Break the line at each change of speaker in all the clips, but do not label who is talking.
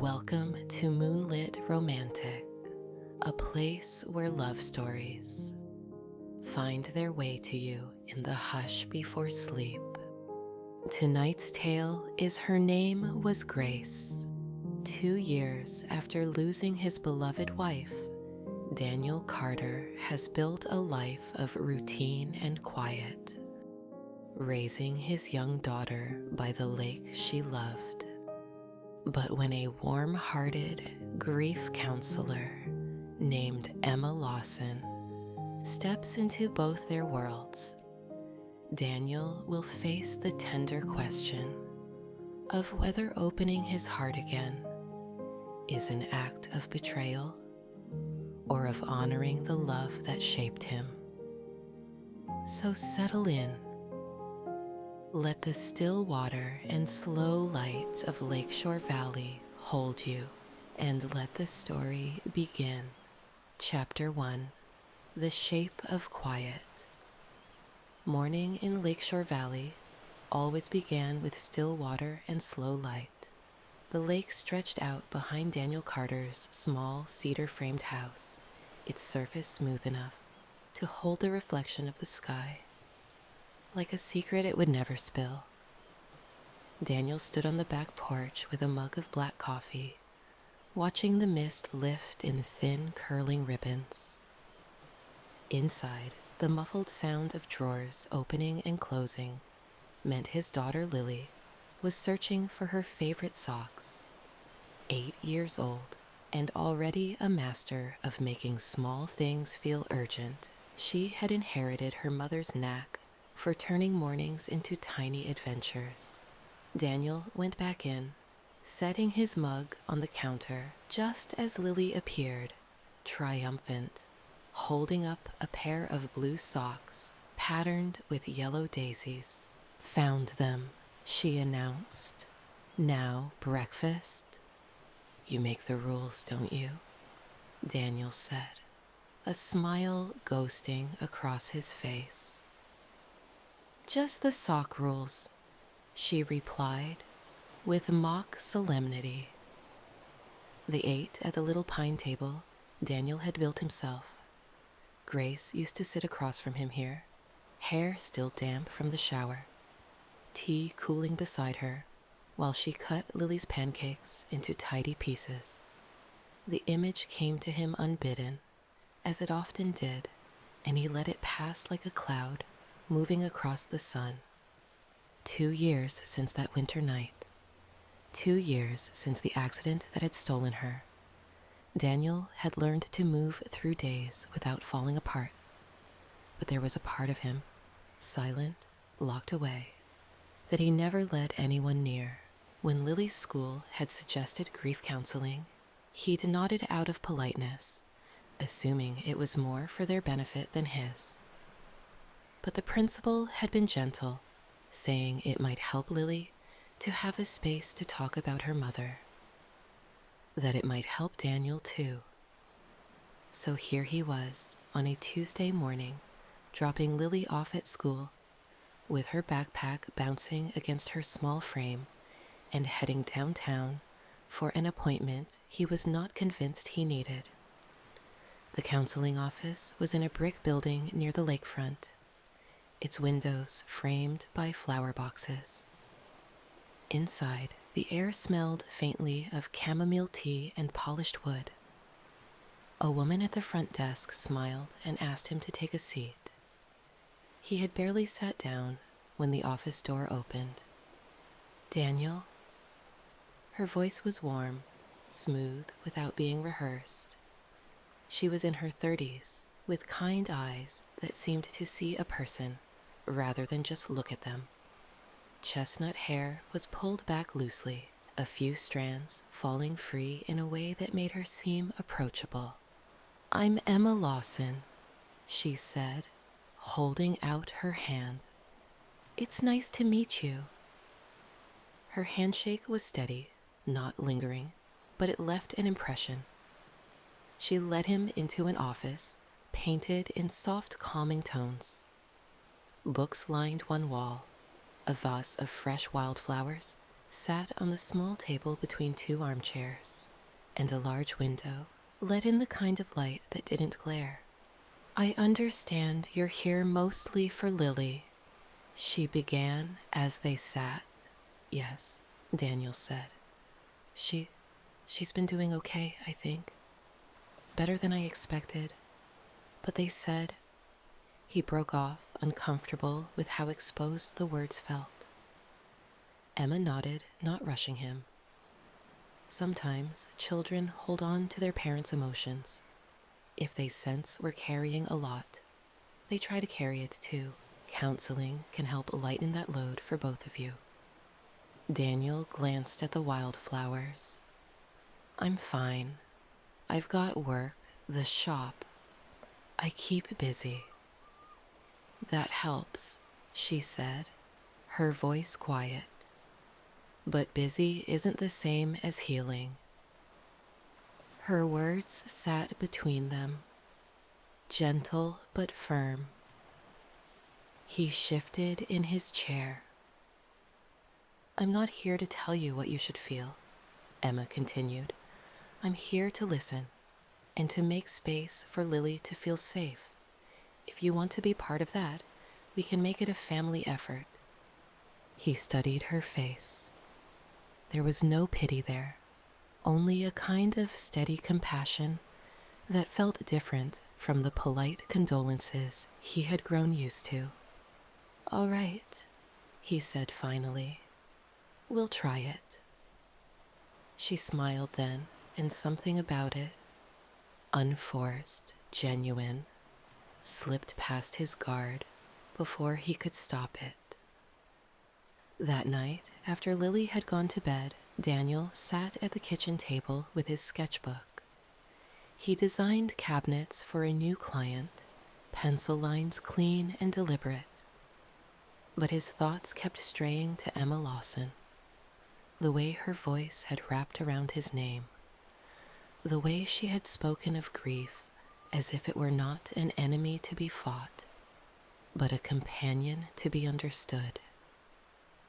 Welcome to Moonlit Romantic, a place where love stories find their way to you in the hush before sleep. Tonight's tale is Her Name Was Grace. 2 years after losing his beloved wife, Daniel Carter has built a life of routine and quiet, raising his young daughter by the lake she loved. But when a warm-hearted grief counselor named Emma Lawson steps into both their worlds, Daniel will face the tender question of whether opening his heart again is an act of betrayal or of honoring the love that shaped him. So settle in. Let the still water and slow light of Lakeshore Valley hold you, and let the story begin. Chapter 1: The Shape of Quiet. Morning in Lakeshore Valley always began with still water and slow light. The lake stretched out behind Daniel Carter's small cedar-framed house, its surface smooth enough to hold the reflection of the sky, like a secret it would never spill. Daniel stood on the back porch with a mug of black coffee, watching the mist lift in thin, curling ribbons. Inside, the muffled sound of drawers opening and closing meant his daughter Lily was searching for her favorite socks. 8 years old and already a master of making small things feel urgent, she had inherited her mother's knack for turning mornings into tiny adventures. Daniel went back in, setting his mug on the counter just as Lily appeared, triumphant, holding up a pair of blue socks patterned with yellow daisies. "Found them," she announced. "Now breakfast?" "You make the rules, don't you?" Daniel said, a smile ghosting across his face. "Just the sock rules," she replied with mock solemnity. They ate at the little pine table Daniel had built himself. Grace used to sit across from him here, hair still damp from the shower, tea cooling beside her while she cut Lily's pancakes into tidy pieces. The image came to him unbidden, as it often did, and he let it pass like a cloud moving across the sun. 2 years since that winter night. 2 years since the accident that had stolen her. Daniel had learned to move through days without falling apart. But there was a part of him, silent, locked away, that he never let anyone near. When Lily's school had suggested grief counseling, he'd nodded out of politeness, assuming it was more for their benefit than his. But the principal had been gentle, saying it might help Lily to have a space to talk about her mother, that it might help Daniel too. So here he was on a Tuesday morning, dropping Lily off at school, with her backpack bouncing against her small frame, and heading downtown for an appointment he was not convinced he needed. The counseling office was in a brick building near the lakefront, its windows framed by flower boxes. Inside, the air smelled faintly of chamomile tea and polished wood. A woman at the front desk smiled and asked him to take a seat. He had barely sat down when the office door opened. "Daniel?" Her voice was warm, smooth without being rehearsed. She was in her 30s, with kind eyes that seemed to see a person rather than just look at them. Chestnut hair was pulled back loosely, a few strands falling free in a way that made her seem approachable. "I'm Emma Lawson," she said, holding out her hand. "It's nice to meet you." Her handshake was steady, not lingering, but it left an impression. She led him into an office painted in soft, calming tones. Books lined one wall, a vase of fresh wildflowers sat on the small table between two armchairs, and a large window let in the kind of light that didn't glare. "I understand you're here mostly for Lily," she began as they sat. "Yes," Daniel said. She's been doing okay, I think. Better than I expected. But they said..." He broke off, uncomfortable with how exposed the words felt. Emma nodded, not rushing him. Sometimes children hold on to their parents' emotions. If they sense we're carrying a lot, they try to carry it too. Counseling can help lighten that load for both of you. Daniel glanced at the wildflowers. "I'm fine. I've got work, the shop. I keep busy." "That helps," she said, her voice quiet. "But busy isn't the same as healing." Her words sat between them, gentle but firm. He shifted in his chair. "I'm not here to tell you what you should feel," Emma continued. "I'm here to listen and to make space for Lily to feel safe. If you want to be part of that, we can make it a family effort." He studied her face. There was no pity there, only a kind of steady compassion that felt different from the polite condolences he had grown used to. "All right," he said finally. "We'll try it." She smiled then, and something about it, unforced, genuine, slipped past his guard before he could stop it. That night, after Lily had gone to bed, Daniel sat at the kitchen table with his sketchbook. He designed cabinets for a new client, pencil lines clean and deliberate. But his thoughts kept straying to Emma Lawson, the way her voice had wrapped around his name, the way she had spoken of grief as if it were not an enemy to be fought, but a companion to be understood.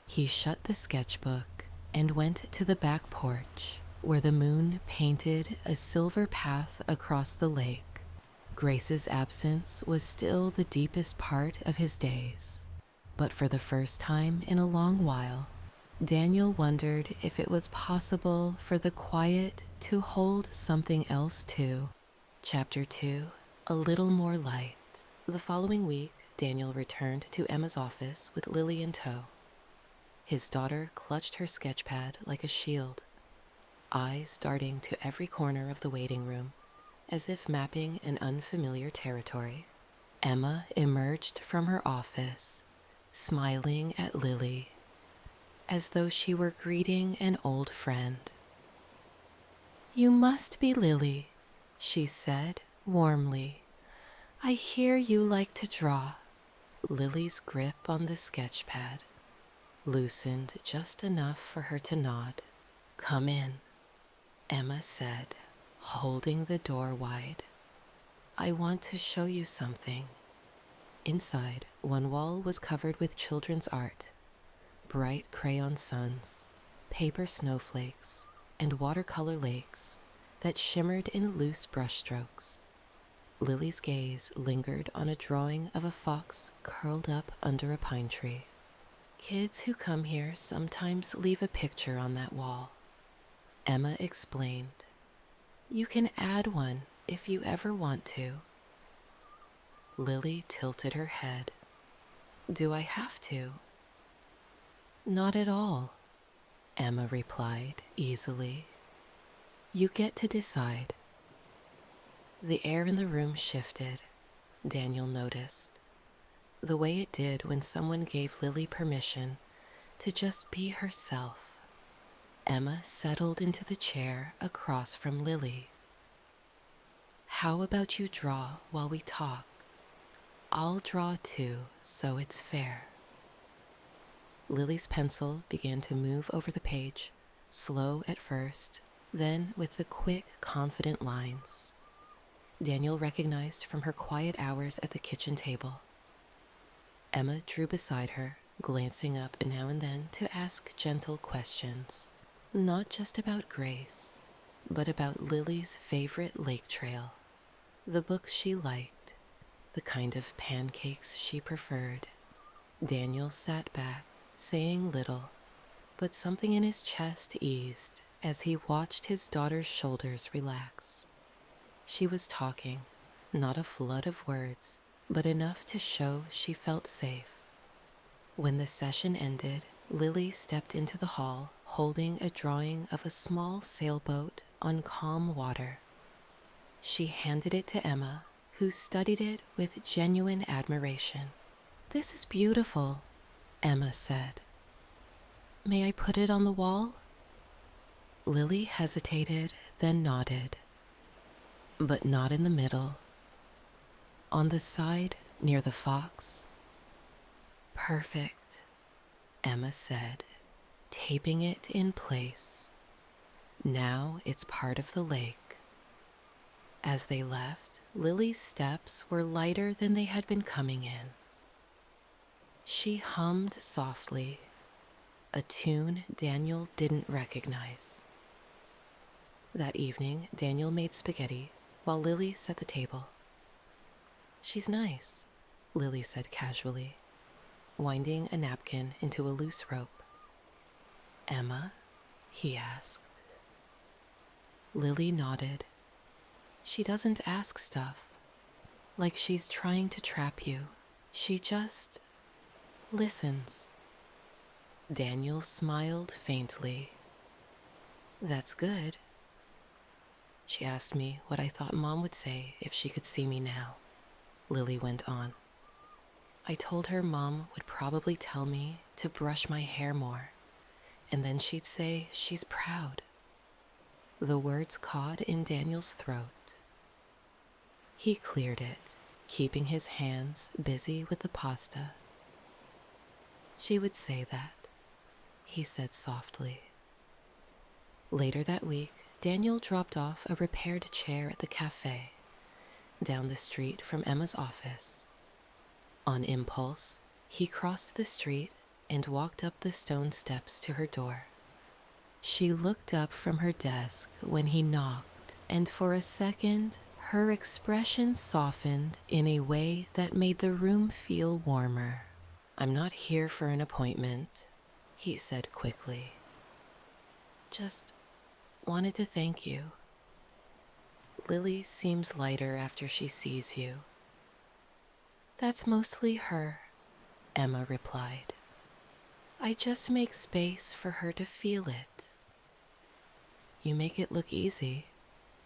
He shut the sketchbook and went to the back porch, where the moon painted a silver path across the lake. Grace's absence was still the deepest part of his days, but for the first time in a long while, Daniel wondered if it was possible for the quiet to hold something else too. Chapter 2, A Little More Light. The following week, Daniel returned to Emma's office with Lily in tow. His daughter clutched her sketchpad like a shield, eyes darting to every corner of the waiting room, as if mapping an unfamiliar territory. Emma emerged from her office, smiling at Lily, as though she were greeting an old friend. "You must be Lily," she said warmly. "I hear you like to draw." Lily's grip on the sketchpad loosened just enough for her to nod. "Come in," Emma said, holding the door wide. "I want to show you something." Inside, one wall was covered with children's art, bright crayon suns, paper snowflakes, and watercolor lakes that shimmered in loose brushstrokes. Lily's gaze lingered on a drawing of a fox curled up under a pine tree. "Kids who come here sometimes leave a picture on that wall," Emma explained. "You can add one if you ever want to." Lily tilted her head. "Do I have to?" "Not at all," Emma replied easily. "You get to decide." The air in the room shifted, Daniel noticed, the way it did when someone gave Lily permission to just be herself. Emma settled into the chair across from Lily. "How about you draw while we talk? I'll draw too, so it's fair." Lily's pencil began to move over the page, slow at first, then with the quick, confident lines Daniel recognized from her quiet hours at the kitchen table. Emma drew beside her, glancing up now and then to ask gentle questions, not just about Grace, but about Lily's favorite lake trail, the books she liked, the kind of pancakes she preferred. Daniel sat back, saying little, but something in his chest eased as he watched his daughter's shoulders relax. She was talking, not a flood of words, but enough to show she felt safe. When the session ended, Lily stepped into the hall holding a drawing of a small sailboat on calm water. She handed it to Emma, who studied it with genuine admiration. "This is beautiful," Emma said. "May I put it on the wall?" Lily hesitated, then nodded. "But not in the middle. On the side near the fox." "Perfect," Emma said, taping it in place. "Now it's part of the lake." As they left, Lily's steps were lighter than they had been coming in. She hummed softly, a tune Daniel didn't recognize. That evening, Daniel made spaghetti while Lily set the table. "She's nice," Lily said casually, winding a napkin into a loose rope. "Emma?" he asked. Lily nodded. "She doesn't ask stuff, like she's trying to trap you. She just listens." Daniel smiled faintly. "That's good." "She asked me what I thought Mom would say if she could see me now," Lily went on. "I told her Mom would probably tell me to brush my hair more, and then she'd say she's proud." The words caught in Daniel's throat. He cleared it, keeping his hands busy with the pasta. "She would say that," he said softly. Later that week, Daniel dropped off a repaired chair at the cafe, down the street from Emma's office. On impulse, he crossed the street and walked up the stone steps to her door. She looked up from her desk when he knocked, and for a second, her expression softened in a way that made the room feel warmer. "I'm not here for an appointment," he said quickly. "Just wanted to thank you. Lily seems lighter after she sees you." "That's mostly her," Emma replied. "I just make space for her to feel it." "You make it look easy,"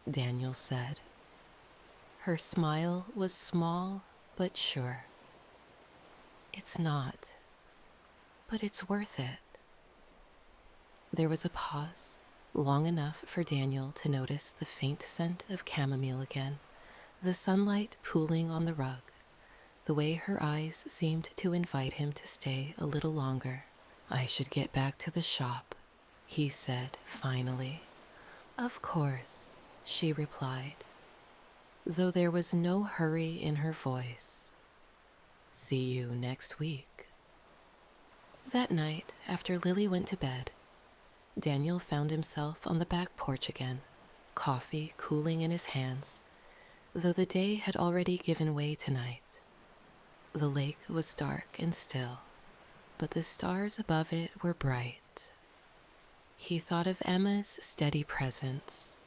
Daniel said. Her smile was small but sure. "It's not, but it's worth it." There was a pause, long enough for Daniel to notice the faint scent of chamomile again, the sunlight pooling on the rug, the way her eyes seemed to invite him to stay a little longer. "I should get back to the shop," he said finally. "Of course," she replied, though there was no hurry in her voice. "See you next week." That night, after Lily went to bed, Daniel found himself on the back porch again, coffee cooling in his hands, though the day had already given way tonight. The lake was dark and still, but the stars above it were bright. He thought of Emma's steady presence,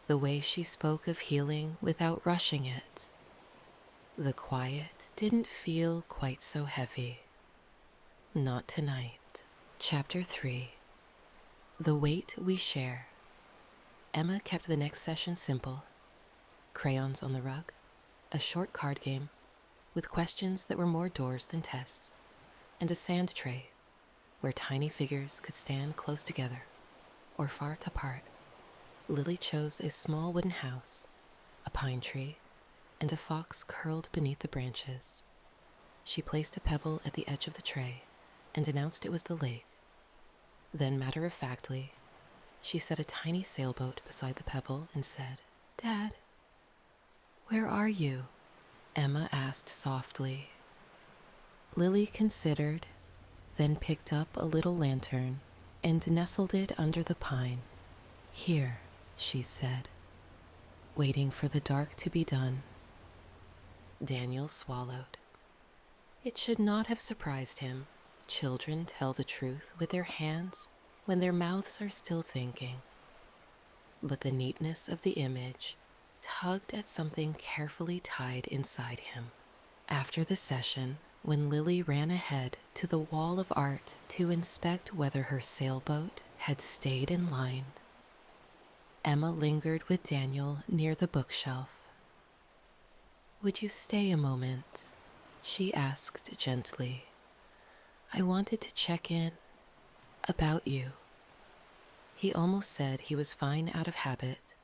the way she spoke of healing without rushing it. The quiet didn't feel quite so heavy. Not tonight. Chapter 3. The Weight We Share. Emma kept the next session simple. Crayons on the rug, a short card game, with questions that were more doors than tests, and a sand tray, where tiny figures could stand close together, or far apart. Lily chose a small wooden house, a pine tree, and a fox curled beneath the branches. She placed a pebble at the edge of the tray and announced it was the lake. Then, matter-of-factly, she set a tiny sailboat beside the pebble and said, "Dad, where are you?" Emma asked softly. Lily considered, then picked up a little lantern and nestled it under the pine. "Here," she said, waiting for the dark to be done. Daniel swallowed. It should not have surprised him. Children tell the truth with their hands when their mouths are still thinking. But the neatness of the image tugged at something carefully tied inside him. After the session, when Lily ran ahead to the wall of art to inspect whether her sailboat had stayed in line, Emma lingered with Daniel near the bookshelf. "Would you stay a moment?" she asked gently. "I wanted to check in about you." He almost said he was fine out of habit,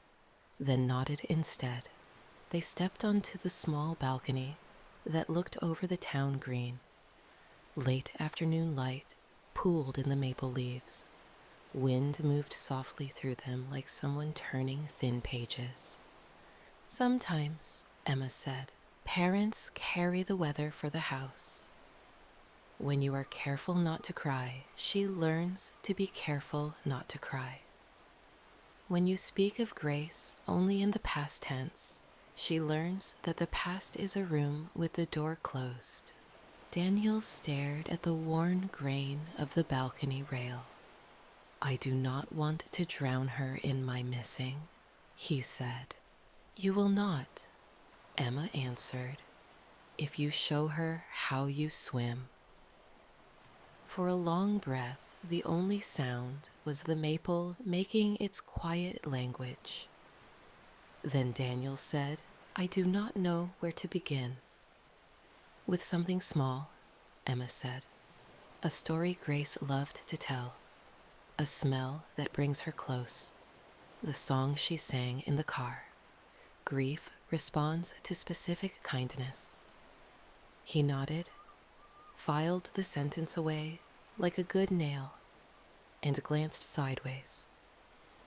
then nodded instead. They stepped onto the small balcony that looked over the town green. Late afternoon light pooled in the maple leaves. Wind moved softly through them like someone turning thin pages. "Sometimes," Emma said, "parents carry the weather for the house." When you are careful not to cry, she learns to be careful not to cry. When you speak of grace only in the past tense, she learns that the past is a room with the door closed. Daniel stared at the worn grain of the balcony rail. "I do not want to drown her in my missing," he said. "You will not," Emma answered, "if you show her how you swim." For a long breath, the only sound was the maple making its quiet language. Then Daniel said, "I do not know where to begin." "With something small," Emma said. "A story Grace loved to tell. A smell that brings her close. The song she sang in the car. Grief responds to specific kindness." He nodded, filed the sentence away like a good nail, and glanced sideways.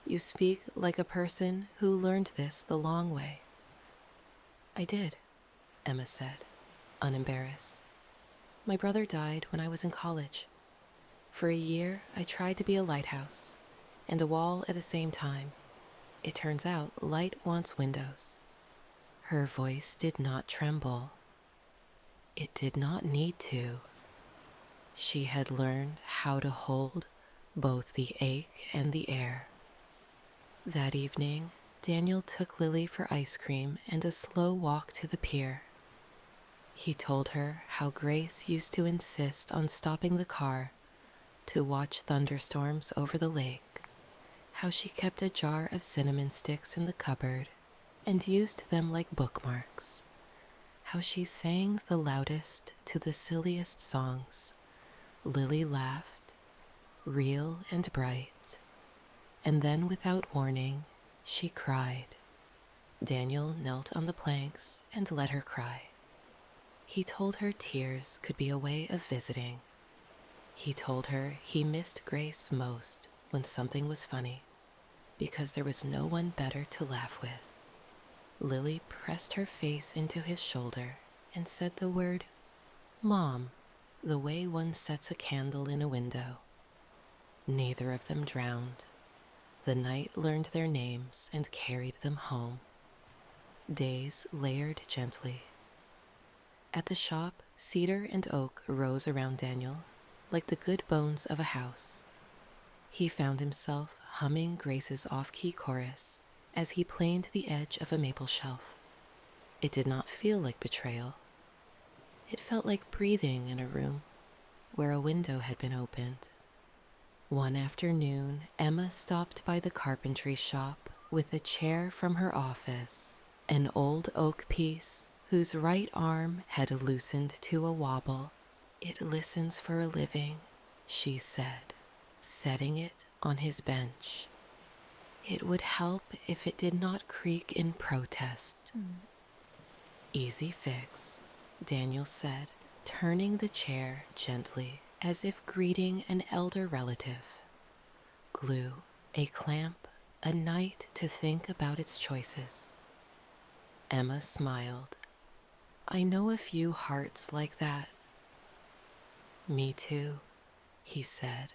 "You speak like a person who learned this the long way." "I did," Emma said, unembarrassed. "My brother died when I was in college. For a year, I tried to be a lighthouse and a wall at the same time. It turns out light wants windows." Her voice did not tremble. It did not need to. She had learned how to hold both the ache and the air. That evening, Daniel took Lily for ice cream and a slow walk to the pier. He told her how Grace used to insist on stopping the car to watch thunderstorms over the lake, how she kept a jar of cinnamon sticks in the cupboard and used them like bookmarks, how she sang the loudest to the silliest songs. Lily laughed, real and bright, and then without warning, she cried. Daniel knelt on the planks and let her cry. He told her tears could be a way of visiting. He told her he missed Grace most when something was funny, because there was no one better to laugh with. Lily pressed her face into his shoulder and said the word, "Mom," the way one sets a candle in a window. Neither of them drowned. The night learned their names and carried them home. Days layered gently. At the shop, cedar and oak rose around Daniel, like the good bones of a house. He found himself humming Grace's off-key chorus as he planed the edge of a maple shelf. It did not feel like betrayal. It felt like breathing in a room where a window had been opened. One afternoon, Emma stopped by the carpentry shop with a chair from her office, an old oak piece whose right arm had loosened to a wobble. "It listens for a living," she said, setting it on his bench. "It would help if it did not creak in protest." "Easy fix," Daniel said, turning the chair gently as if greeting an elder relative. Glue, a clamp, a night to think about its choices. Emma smiled. "I know a few hearts like that." "Me too," he said,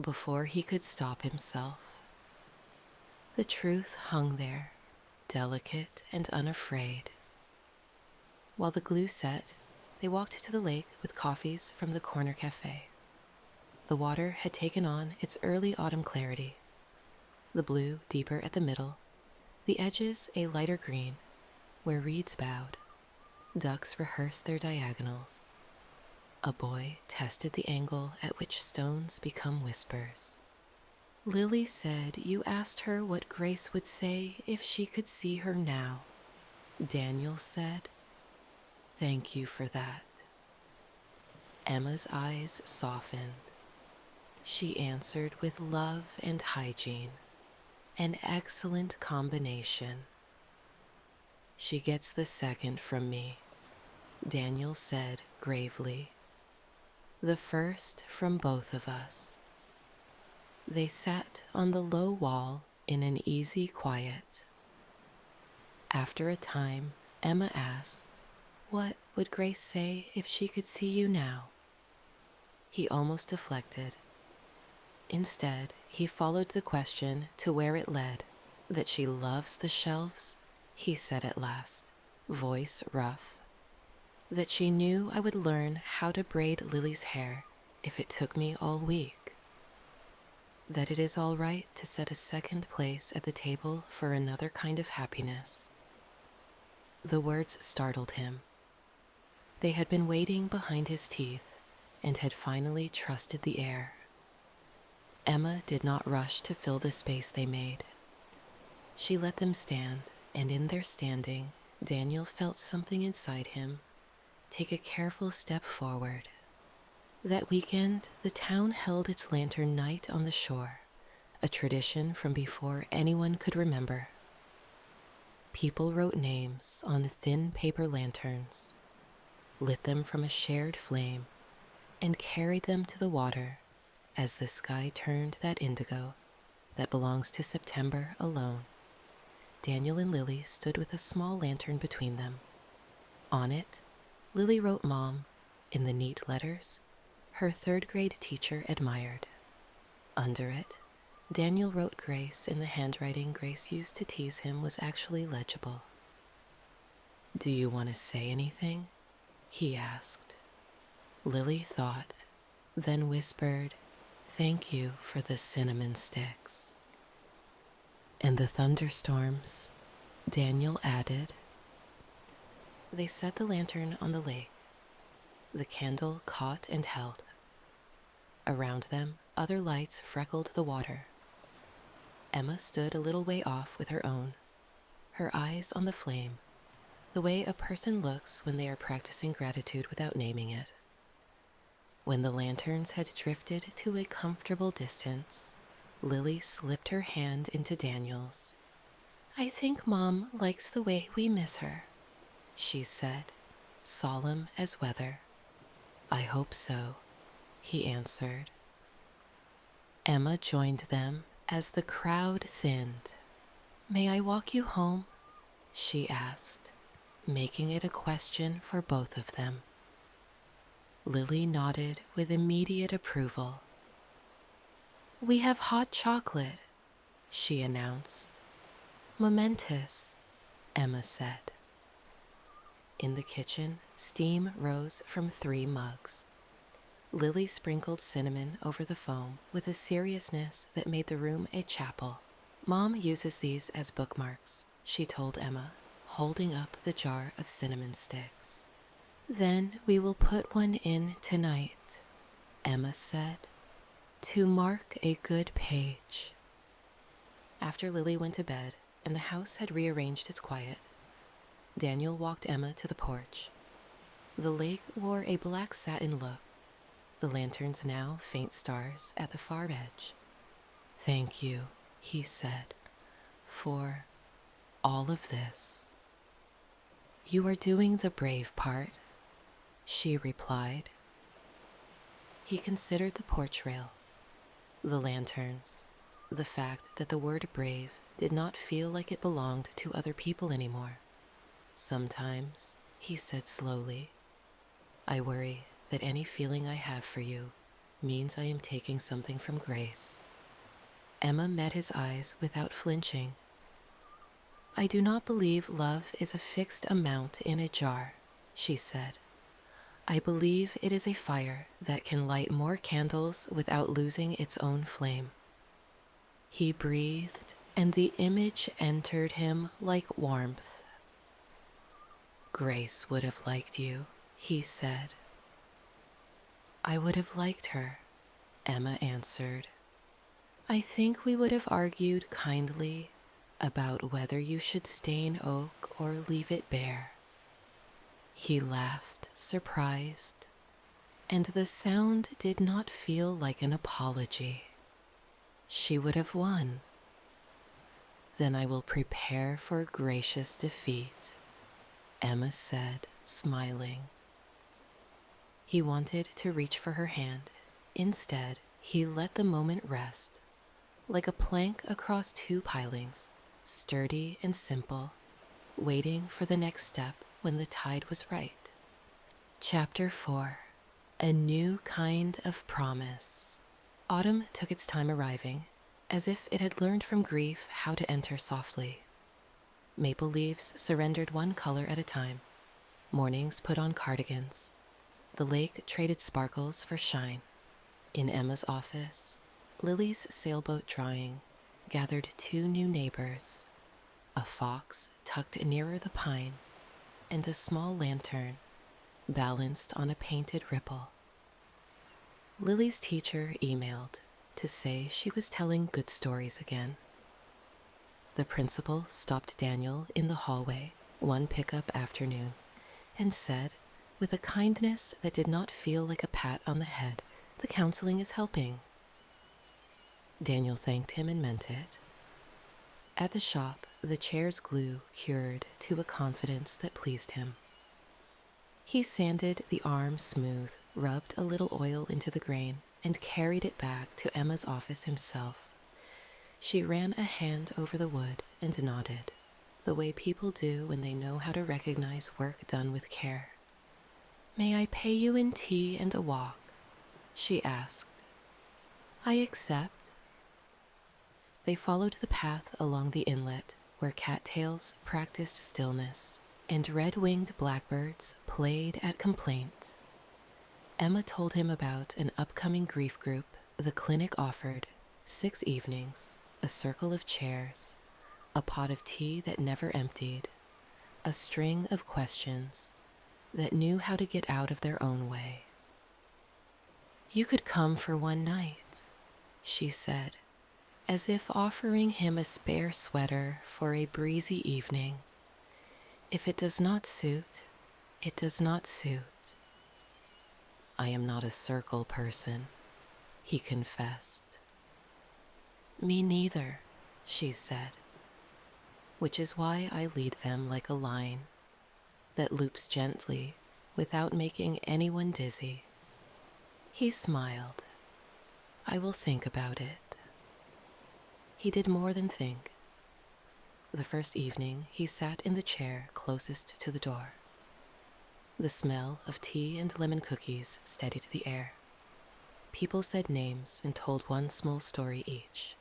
before he could stop himself. The truth hung there, delicate and unafraid. While the glue set, they walked to the lake with coffees from the corner cafe. The water had taken on its early autumn clarity, the blue deeper at the middle, the edges a lighter green, where reeds bowed. Ducks rehearsed their diagonals. A boy tested the angle at which stones become whispers. Lily said you asked her what Grace would say if she could see her now. Daniel said, "Thank you for that." Emma's eyes softened. She answered with love and hygiene, an excellent combination. "She gets the second from me," Daniel said gravely. "The first from both of us." They sat on the low wall in an easy quiet. After a time, Emma asked, "What would Grace say if she could see you now?" He almost deflected. Instead, he followed the question to where it led. "That she loves the shelves," he said at last, voice rough. "That she knew I would learn how to braid Lily's hair if it took me all week. That it is all right to set a second place at the table for another kind of happiness." The words startled him. They had been waiting behind his teeth and had finally trusted the air. Emma did not rush to fill the space they made. She let them stand, and in their standing, Daniel felt something inside him take a careful step forward. That weekend, the town held its lantern night on the shore, a tradition from before anyone could remember. People wrote names on thin paper lanterns, lit them from a shared flame, and carried them to the water as the sky turned that indigo that belongs to September alone. Daniel and Lily stood with a small lantern between them. On it, Lily wrote Mom, in the neat letters her third-grade teacher admired. Under it, Daniel wrote Grace in the handwriting Grace used to tease him was actually legible. "Do you want to say anything?" he asked. Lily thought, then whispered, "Thank you for the cinnamon sticks." "And the thunderstorms," Daniel added. They set the lantern on the lake. The candle caught and held. Around them, other lights freckled the water. Emma stood a little way off with her own, her eyes on the flame, the way a person looks when they are practicing gratitude without naming it. When the lanterns had drifted to a comfortable distance, Lily slipped her hand into Daniel's. "I think Mom likes the way we miss her," she said, solemn as weather. "I hope so," he answered. Emma joined them as the crowd thinned. "May I walk you home?" she asked, making it a question for both of them. Lily nodded with immediate approval. "We have hot chocolate," she announced. "Momentous," Emma said. In the kitchen, steam rose from 3 mugs. Lily sprinkled cinnamon over the foam with a seriousness that made the room a chapel. "Mom uses these as bookmarks," she told Emma, holding up the jar of cinnamon sticks. "Then we will put one in tonight," Emma said, "to mark a good page." After Lily went to bed and the house had rearranged its quiet, Daniel walked Emma to the porch. The lake wore a black satin look, the lanterns now faint stars at the far edge. "Thank you," he said, "for all of this." "You are doing the brave part," she replied. He considered the porch rail, the lanterns, the fact that the word brave did not feel like it belonged to other people anymore. "Sometimes," he said slowly, "I worry that any feeling I have for you means I am taking something from Grace. Emma met his eyes without flinching. I do not believe love is a fixed amount in a jar, she said. I believe it is a fire that can light more candles without losing its own flame. He breathed, and the image entered him like warmth. Grace would have liked you, he said. I would have liked her, Emma answered. I think we would have argued kindly about whether you should stain oak or leave it bare. He laughed, surprised, and the sound did not feel like an apology. She would have won. Then I will prepare for gracious defeat, Emma said, smiling. He wanted to reach for her hand. Instead, he let the moment rest, like a plank across two pilings, sturdy and simple, waiting for the next step when the tide was right. Chapter 4. A New Kind of Promise. Autumn took its time arriving, as if it had learned from grief how to enter softly. Maple leaves surrendered one color at a time. Mornings put on cardigans. The lake traded sparkles for shine. In Emma's office, Lily's sailboat drawing gathered two new neighbors, a fox tucked nearer the pine, and a small lantern balanced on a painted ripple. Lily's teacher emailed to say she was telling good stories again. The principal stopped Daniel in the hallway one pickup afternoon and said, with a kindness that did not feel like a pat on the head, the counseling is helping. Daniel thanked him and meant it. At the shop, the chair's glue cured to a confidence that pleased him. He sanded the arm smooth, rubbed a little oil into the grain, and carried it back to Emma's office himself. She ran a hand over the wood and nodded, the way people do when they know how to recognize work done with care. May I pay you in tea and a walk? She asked. I accept. They followed the path along the inlet where cattails practiced stillness and red-winged blackbirds played at complaint. Emma told him about an upcoming grief group the clinic offered, 6 evenings, a circle of chairs, a pot of tea that never emptied, a string of questions that knew how to get out of their own way. You could come for one night, she said, as if offering him a spare sweater for a breezy evening. If it does not suit, it does not suit. I am not a circle person, he confessed. Me neither, she said, which is why I lead them like a line that loops gently without making anyone dizzy. He smiled. I will think about it. He did more than think. The first evening, he sat in the chair closest to the door. The smell of tea and lemon cookies steadied the air. People said names and told one small story each.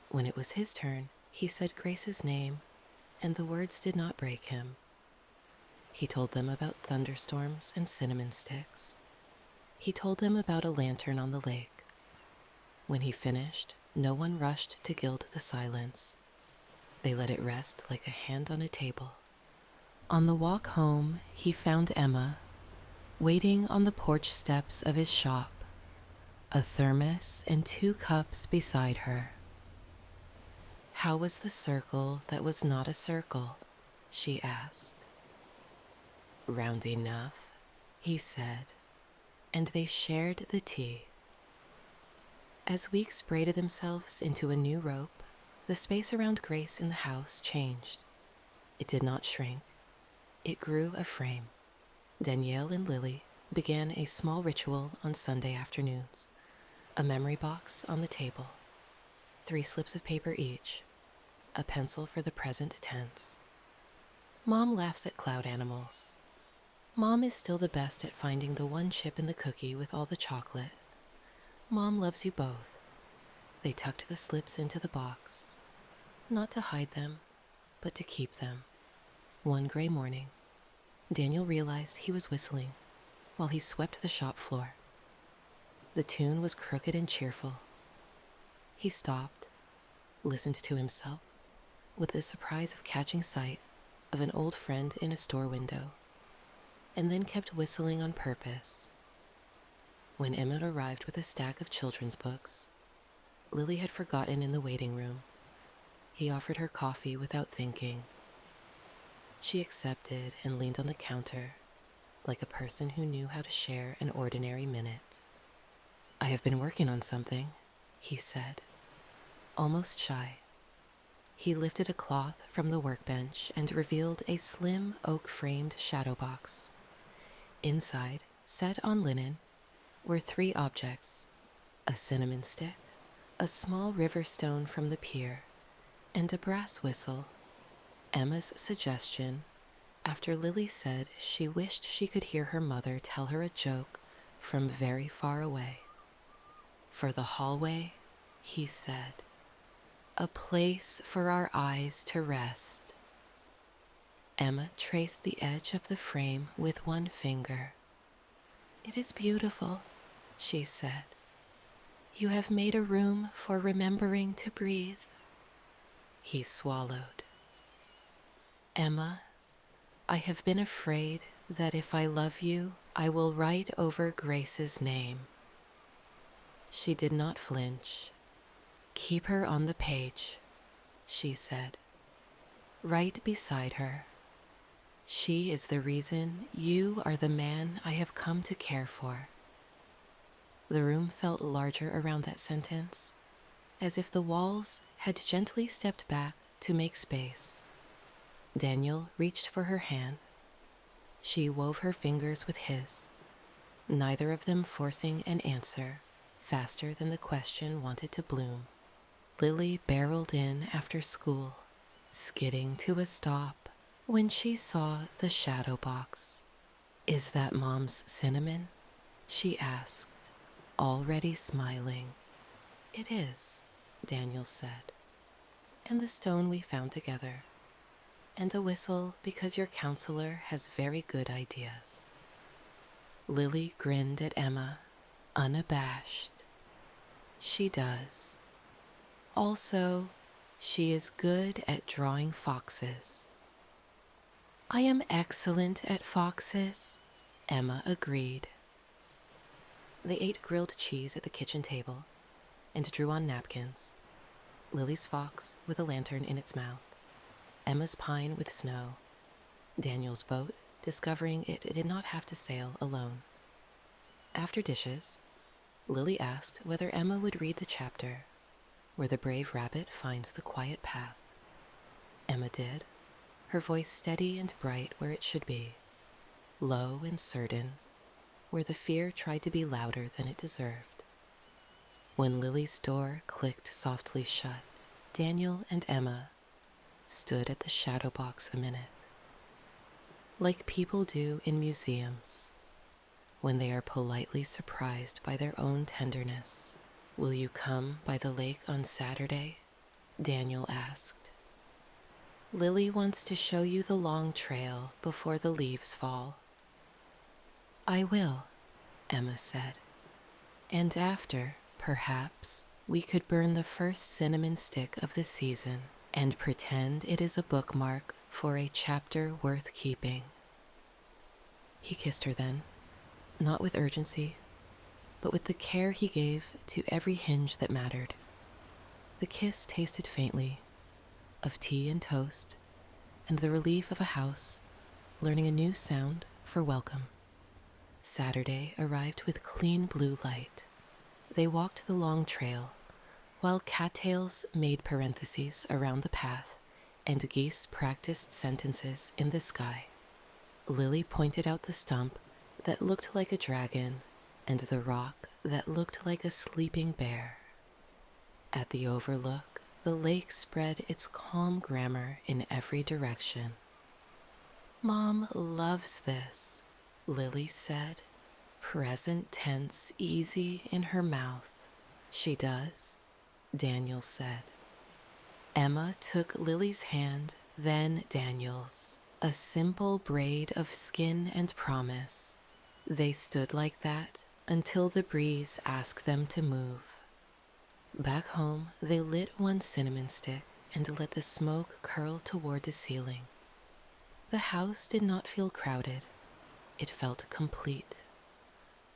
When it was his turn, he said Grace's name, and the words did not break him. He told them about thunderstorms and cinnamon sticks. He told them about a lantern on the lake. When he finished, no one rushed to gild the silence. They let it rest like a hand on a table. On the walk home, he found Emma, waiting on the porch steps of his shop, a thermos and 2 cups beside her. How was the circle that was not a circle? She asked. Round enough, he said, and they shared the tea. As weeks braided themselves into a new rope, the space around Grace in the house changed. It did not shrink. It grew a frame. Danielle and Lily began a small ritual on Sunday afternoons. A memory box on the table, 3 slips of paper each, a pencil for the present tense. Mom laughs at cloud animals. Mom is still the best at finding the one chip in the cookie with all the chocolate. Mom loves you both. They tucked the slips into the box, not to hide them, but to keep them. One gray morning, Daniel realized he was whistling while he swept the shop floor. The tune was crooked and cheerful. He stopped, listened to himself, with the surprise of catching sight of an old friend in a store window, and then kept whistling on purpose. When Emma arrived with a stack of children's books, Lily had forgotten in the waiting room. He offered her coffee without thinking. She accepted and leaned on the counter like a person who knew how to share an ordinary minute. "I have been working on something," he said, almost shy. He lifted a cloth from the workbench and revealed a slim oak-framed shadow box. Inside, set on linen, were 3 objects: a cinnamon stick, a small river stone from the pier, and a brass whistle. Emma's suggestion, after Lily said she wished she could hear her mother tell her a joke from very far away. "For the hallway," he said, "a place for our eyes to rest." Emma traced the edge of the frame with one finger. "It is beautiful," she said. "You have made a room for remembering to breathe." He swallowed. "Emma, I have been afraid that if I love you, I will write over Grace's name." She did not flinch. "Keep her on the page," she said. "Right beside her. She is the reason you are the man I have come to care for." The room felt larger around that sentence, as if the walls had gently stepped back to make space. Daniel reached for her hand. She wove her fingers with his, neither of them forcing an answer faster than the question wanted to bloom. Lily barreled in after school, skidding to a stop when she saw the shadow box. "Is that Mom's cinnamon?" she asked, already smiling. "It is," Daniel said. "And the stone we found together. And a whistle because your counselor has very good ideas." Lily grinned at Emma, unabashed. "She does. Also, she is good at drawing foxes." "I am excellent at foxes," Emma agreed. They ate grilled cheese at the kitchen table and drew on napkins. Lily's fox with a lantern in its mouth, Emma's pine with snow, Daniel's boat discovering it did not have to sail alone. After dishes, Lily asked whether Emma would read the chapter where the brave rabbit finds the quiet path. Emma did, her voice steady and bright where it should be, low and certain where the fear tried to be louder than it deserved. When Lily's door clicked softly shut, Daniel and Emma stood at the shadow box a minute, like people do in museums when they are politely surprised by their own tenderness. "Will you come by the lake on Saturday?" Daniel asked. "Lily wants to show you the long trail before the leaves fall." "I will," Emma said. "And after, perhaps, we could burn the first cinnamon stick of the season and pretend it is a bookmark for a chapter worth keeping." He kissed her then, not with urgency, but with the care he gave to every hinge that mattered. The kiss tasted faintly of tea and toast and the relief of a house learning a new sound for welcome. Saturday arrived with clean blue light. They walked the long trail, while cattails made parentheses around the path and geese practiced sentences in the sky. Lily pointed out the stump that looked like a dragon and the rock that looked like a sleeping bear. At the overlook, the lake spread its calm grammar in every direction. "Mom loves this," Lily said, present tense easy in her mouth. She does, Daniel said. Emma took Lily's hand, then Daniel's, a simple braid of skin and promise. They stood like that until the breeze asked them to move. Back home, they lit one cinnamon stick and let the smoke curl toward the ceiling. The house did not feel crowded. It felt complete.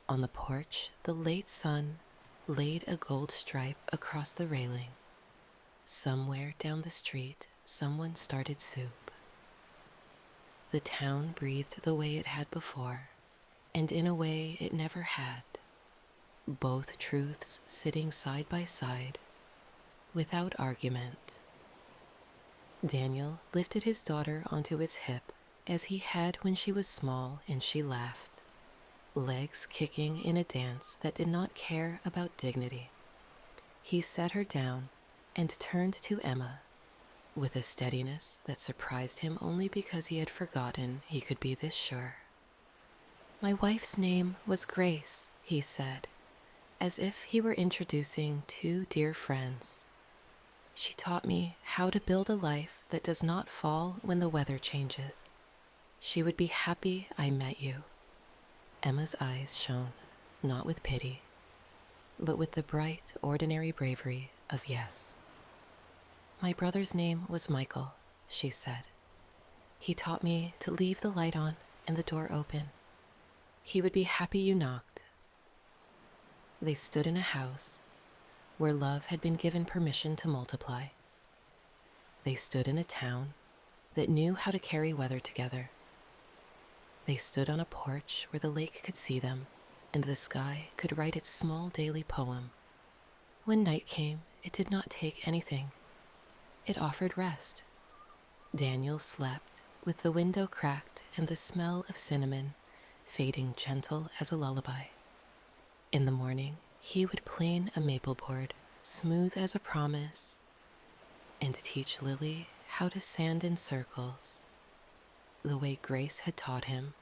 On the porch, the late sun laid a gold stripe across the railing. Somewhere down the street, someone started soup. The town breathed the way it had before, and in a way it never had. Both truths sitting side by side, without argument. Daniel lifted his daughter onto his hip as he had when she was small, and she laughed, legs kicking in a dance that did not care about dignity. He set her down and turned to Emma with a steadiness that surprised him only because he had forgotten he could be this sure. "My wife's name was Grace," he said, as if he were introducing two dear friends. "She taught me how to build a life that does not fall when the weather changes. She would be happy I met you." Emma's eyes shone, not with pity, but with the bright, ordinary bravery of yes. "My brother's name was Michael," she said. "He taught me to leave the light on and the door open. He would be happy you knocked." They stood in a house where love had been given permission to multiply. They stood in a town that knew how to carry weather together. They stood on a porch where the lake could see them and the sky could write its small daily poem. When night came, it did not take anything. It offered rest. Daniel slept with the window cracked and the smell of cinnamon fading gentle as a lullaby. In the morning, he would plane a maple board, smooth as a promise, and teach Lily how to sand in circles, the way Grace had taught him.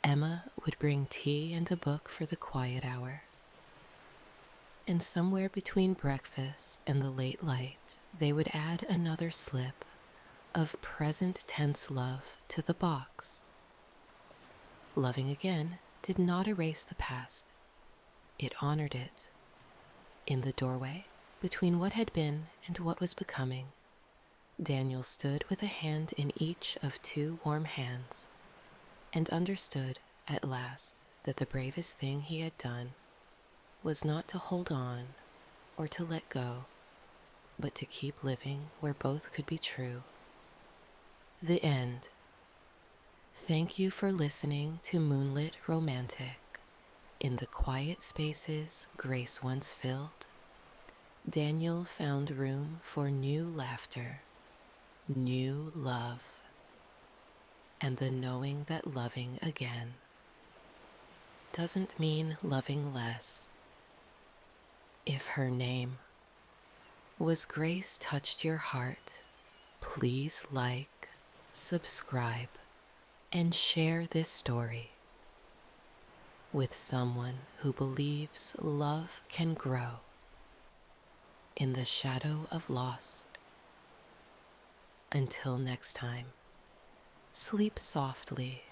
Emma would bring tea and a book for the quiet hour. And somewhere between breakfast and the late light, they would add another slip of present tense love to the box. Loving again did not erase the past. It honored it. In the doorway, between what had been and what was becoming, Daniel stood with a hand in each of two warm hands, and understood at last that the bravest thing he had done was not to hold on or to let go, but to keep living where both could be true. The end. Thank you for listening to Moonlit Romantic. In the quiet spaces Grace once filled, Daniel found room for new laughter, new love, and the knowing that loving again doesn't mean loving less. If her name was Grace touched your heart, please like, subscribe, and share this story with someone who believes love can grow in the shadow of lost. Until next time, sleep softly,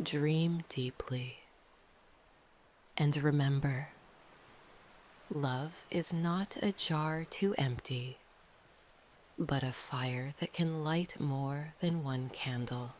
dream deeply, and remember, love is not a jar too empty, but a fire that can light more than one candle.